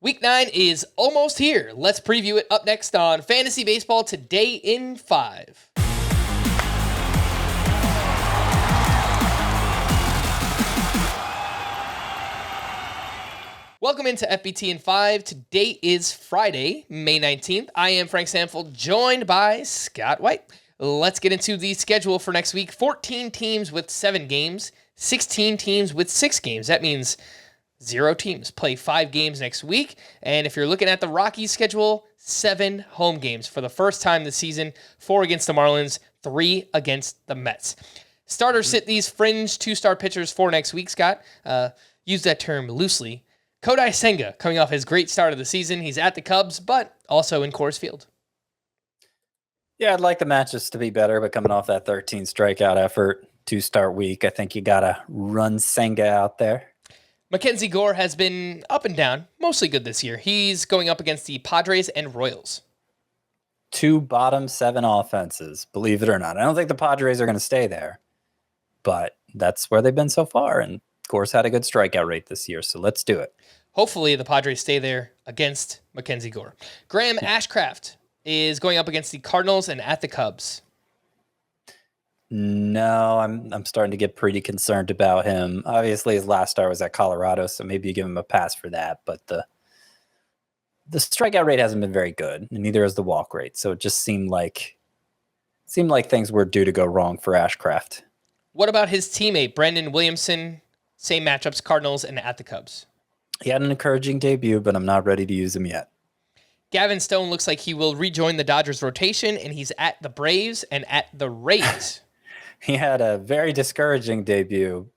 Week 9 is almost here. Let's preview it up next on Fantasy Baseball Today in 5. Welcome into FBT in 5. Today is Friday, May 19th. I am Frank Samfeld, joined by Scott White. Let's get into the schedule for next week. 14 teams with 7 games, 16 teams with 6 games. That means 0 teams play 5 games next week. And if you're looking at the Rockies schedule, 7 home games for the first time this season. 4 against the Marlins, 3 against the Mets. Starters sit these fringe 2-star pitchers for next week, Scott. Use that term loosely. Kodai Senga coming off his great start of the season. He's at the Cubs, but also in Coors Field. Yeah, I'd like the matches to be better, but coming off that 13 strikeout effort to start week, I think you got to run Senga out there. Mackenzie Gore has been up and down, mostly good this year. He's going up against the Padres and Royals. 2 bottom 7 offenses, believe it or not. I don't think the Padres are going to stay there, but that's where they've been so far, and Gore's had a good strikeout rate this year, so let's do it. Hopefully the Padres stay there against Mackenzie Gore. Graham Ashcraft is going up against the Cardinals and at the Cubs. No, I'm starting to get pretty concerned about him. Obviously, his last start was at Colorado, so maybe you give him a pass for that. But the strikeout rate hasn't been very good, and neither has the walk rate. So it just seemed like things were due to go wrong for Ashcraft. What about his teammate, Brandon Williamson? Same matchups, Cardinals and at the Cubs. He had an encouraging debut, but I'm not ready to use him yet. Gavin Stone looks like he will rejoin the Dodgers rotation, and he's at the Braves and at the Rays. He had a very discouraging debut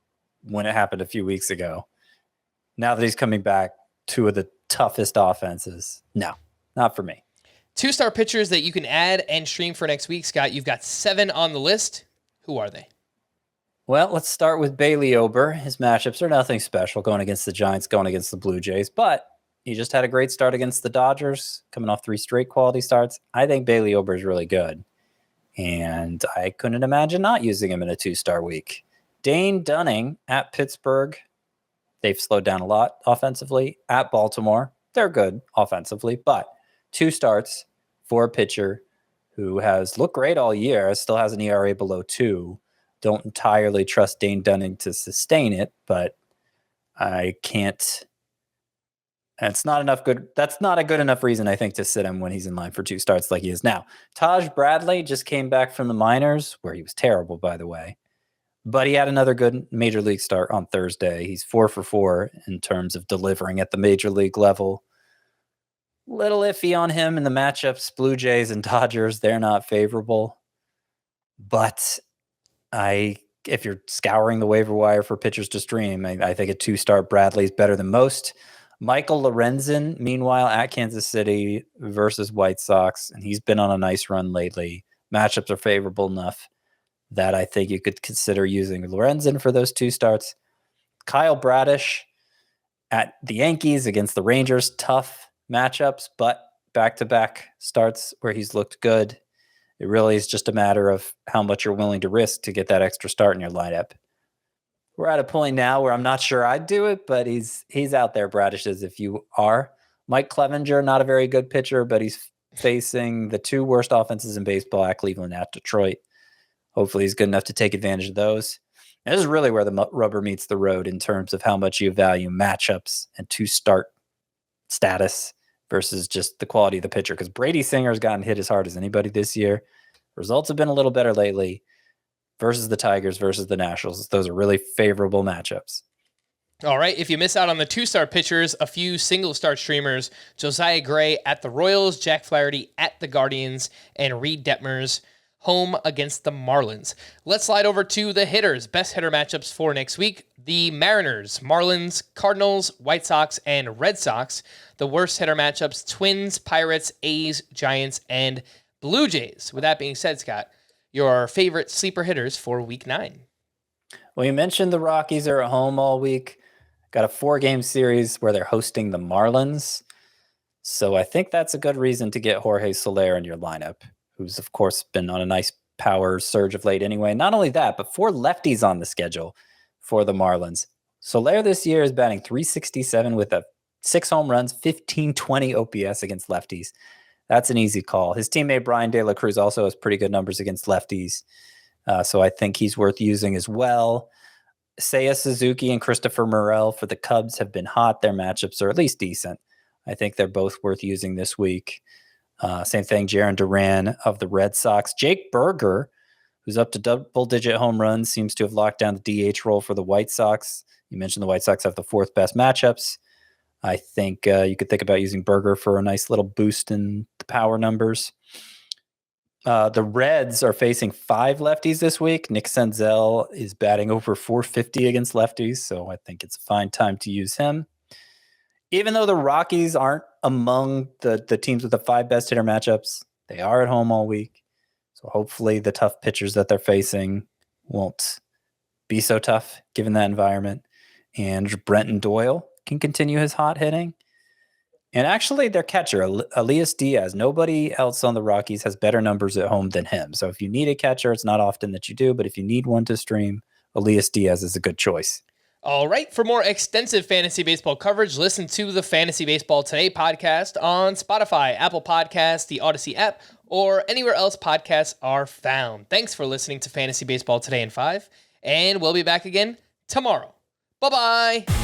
when it happened a few weeks ago. Now that he's coming back, 2 of the toughest offenses. No, not for me. 2-star pitchers that you can add and stream for next week, Scott. You've got 7 on the list. Who are they? Well, let's start with Bailey Ober. His matchups are nothing special, going against the Giants, going against the Blue Jays, but he just had a great start against the Dodgers, coming off 3 straight quality starts. I think Bailey Ober is really good, and I couldn't imagine not using him in a 2-star week. Dane Dunning at Pittsburgh. They've slowed down a lot offensively. At Baltimore, they're good offensively, but 2 starts for a pitcher who has looked great all year, still has an ERA below 2. Don't entirely trust Dane Dunning to sustain it, but I can't. That's not a good enough reason, I think, to sit him when he's in line for 2 starts like he is now. Taj Bradley just came back from the minors, where he was terrible, by the way. But he had another good major league start on Thursday. He's 4 for 4 in terms of delivering at the major league level. Little iffy on him in the matchups. Blue Jays and Dodgers, they're not favorable. But if you're scouring the waiver wire for pitchers to stream, I think a 2-star Bradley is better than most. Michael Lorenzen, meanwhile, at Kansas City versus White Sox, and he's been on a nice run lately. Matchups are favorable enough that I think you could consider using Lorenzen for those 2 starts. Kyle Bradish at the Yankees against the Rangers, tough matchups, but back-to-back starts where he's looked good. It really is just a matter of how much you're willing to risk to get that extra start in your lineup. We're at a point now where I'm not sure I'd do it, but he's out there, Bradish is, if you are. Mike Clevenger, not a very good pitcher, but he's facing the 2 worst offenses in baseball, at Cleveland, at Detroit. Hopefully he's good enough to take advantage of those. And this is really where the rubber meets the road in terms of how much you value matchups and 2-start status versus just the quality of the pitcher. Because Brady Singer's gotten hit as hard as anybody this year. Results have been a little better lately. Versus the Tigers versus the Nationals. Those are really favorable matchups. All right, if you miss out on the 2-star pitchers, a few single-star streamers, Josiah Gray at the Royals, Jack Flaherty at the Guardians, and Reed Detmers home against the Marlins. Let's slide over to the hitters. Best hitter matchups for next week. The Mariners, Marlins, Cardinals, White Sox, and Red Sox. The worst hitter matchups, Twins, Pirates, A's, Giants, and Blue Jays. With that being said, Scott, your favorite sleeper hitters for week 9. Well, you mentioned the Rockies are at home all week. Got a 4-game series where they're hosting the Marlins. So I think that's a good reason to get Jorge Soler in your lineup, who's, of course, been on a nice power surge of late anyway. Not only that, but 4 lefties on the schedule for the Marlins. Soler this year is batting .367 with a 6 home runs, 1520 OPS against lefties. That's an easy call. His teammate Brian De La Cruz also has pretty good numbers against lefties. So I think he's worth using as well. Seiya Suzuki and Christopher Morel for the Cubs have been hot. Their matchups are at least decent. I think they're both worth using this week. Same thing, Jarren Duran of the Red Sox. Jake Berger, who's up to double-digit home runs, seems to have locked down the DH role for the White Sox. You mentioned the White Sox have the 4th best matchups. I think you could think about using Berger for a nice little boost in the power numbers. The Reds are facing 5 lefties this week. Nick Senzel is batting over 450 against lefties, so I think it's a fine time to use him. Even though the Rockies aren't among the teams with the 5 best hitter matchups, they are at home all week. So hopefully the tough pitchers that they're facing won't be so tough given that environment. And Brenton Doyle can continue his hot hitting. And actually, their catcher, Elias Diaz, nobody else on the Rockies has better numbers at home than him. So if you need a catcher, it's not often that you do, but if you need one to stream, Elias Diaz is a good choice. All right. For more extensive fantasy baseball coverage, listen to the Fantasy Baseball Today podcast on Spotify, Apple Podcasts, the Audacy app, or anywhere else podcasts are found. Thanks for listening to Fantasy Baseball Today in 5, and we'll be back again tomorrow. Bye-bye.